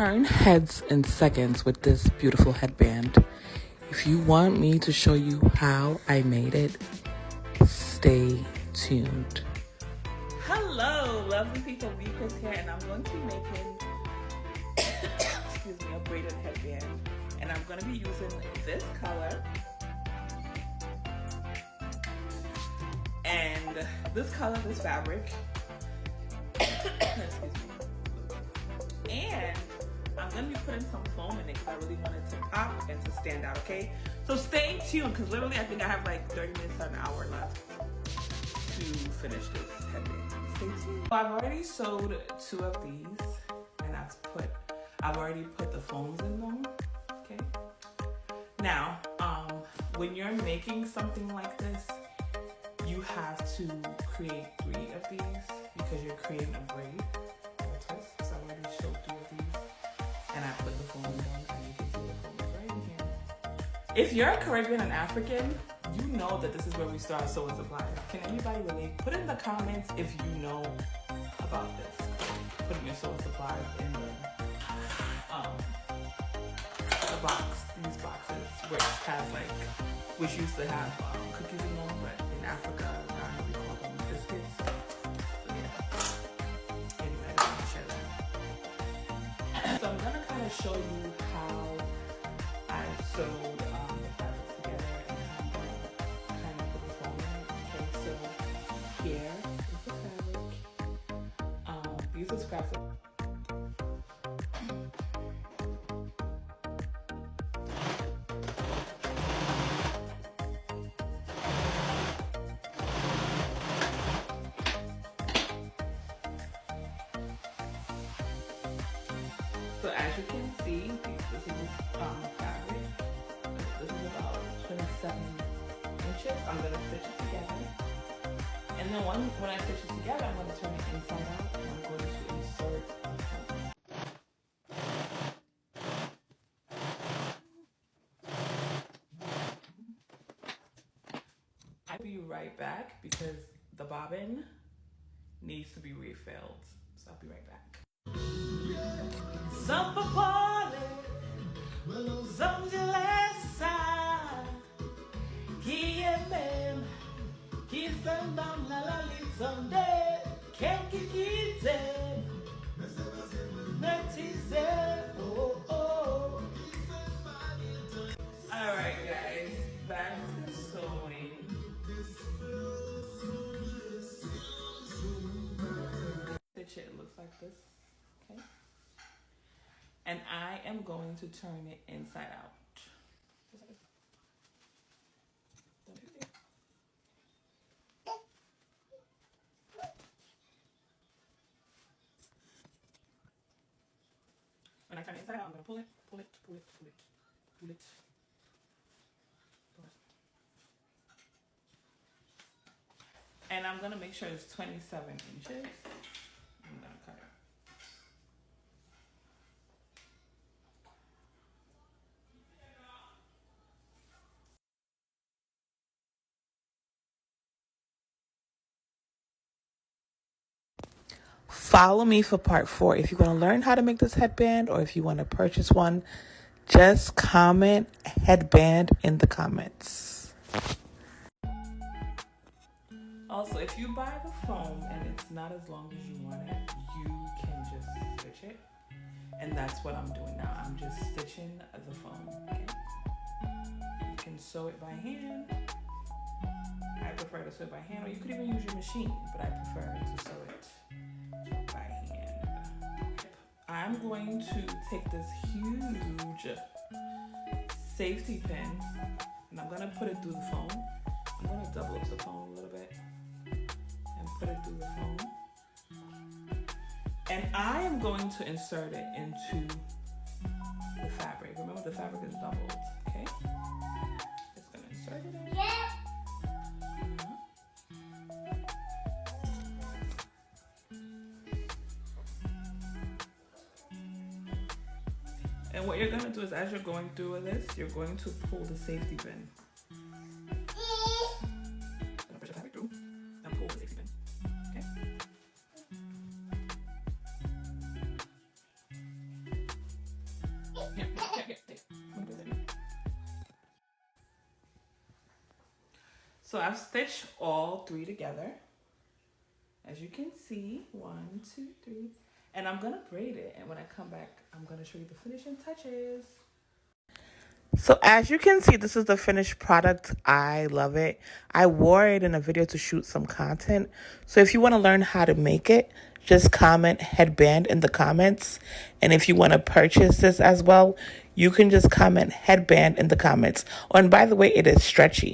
turn heads in seconds with this beautiful headband. If you want me to show you how I made it, stay tuned. Hello, lovely people, bchris here, and I'm going to be making excuse me, a braided headband. And I'm going to be using this color and this fabric. Excuse me. And I'm going to be putting some foam in it because I really want it to pop and to stand out, okay? So stay tuned because literally I think I have like 30 minutes or an hour left to finish this headband. Stay tuned. So I've already sewed 2 of these and I've already put the foams in them, okay? Now, when you're making something like this, you have to create 3 of these because you're creating a braid. So I already showed 3 of these, and I put the foam in them, and you can see the foam right in here. If you're a Caribbean and African, you know that this is where we start sewing supplies. Can anybody relate? Put in the comments if you know about this. Putting your sewing supplies in the box, these boxes, which used to have cookies in them, but in Africa, we call them biscuits. So yeah, anyway, I just want to share that. So I'm gonna kind of show you how I sewed the fabric together and how I kind of put the foam in it. Okay, so here is the fabric. These are scraps of So as you can see, this is fabric. This is about 27 inches. I'm going to stitch it together. And then when I stitch it together, I'm going to turn it inside out and I'm going to insert the foam. I'll be right back because the bobbin needs to be refilled. So I'll be right back. Samba pole, zongelesa, kiemem, kisandam la la lizonde, kekikite, metise, oh oh. All right, guys, back to sewing. Stitch it looks like this, okay? And I am going to turn it inside out. When I turn it inside out, I'm going to pull it. And I'm going to make sure it's 27 inches. I'm going to cut it. Follow me for part 4. If you want to learn how to make this headband or if you want to purchase one, just comment headband in the comments. Also, if you buy the foam and it's not as long as you want it, you can just stitch it. And that's what I'm doing now. I'm just stitching the foam, okay? You can sew it by hand. I prefer to sew it by hand, or you could even use your machine, but I prefer to sew it by hand. I'm going to take this huge safety pin and I'm going to put it through the foam. I'm going to double up the foam a little bit and put it through the foam. And I am going to insert it into the fabric. Remember, the fabric is doubled, okay? Just going to insert it in. Yeah. And what you're going to do is, as you're going through this, you're going to pull the safety pin. Push the fabric through and pull the safety pin. Okay? So I've stitched all 3 together. As you can see, 1, 2, 3. And I'm gonna braid it. And when I come back, I'm gonna show you the finishing touches. So as you can see, this is the finished product. I love it. I wore it in a video to shoot some content. So if you want to learn how to make it, just comment headband in the comments. And if you want to purchase this as well, you can just comment headband in the comments. Oh, and by the way, it is stretchy.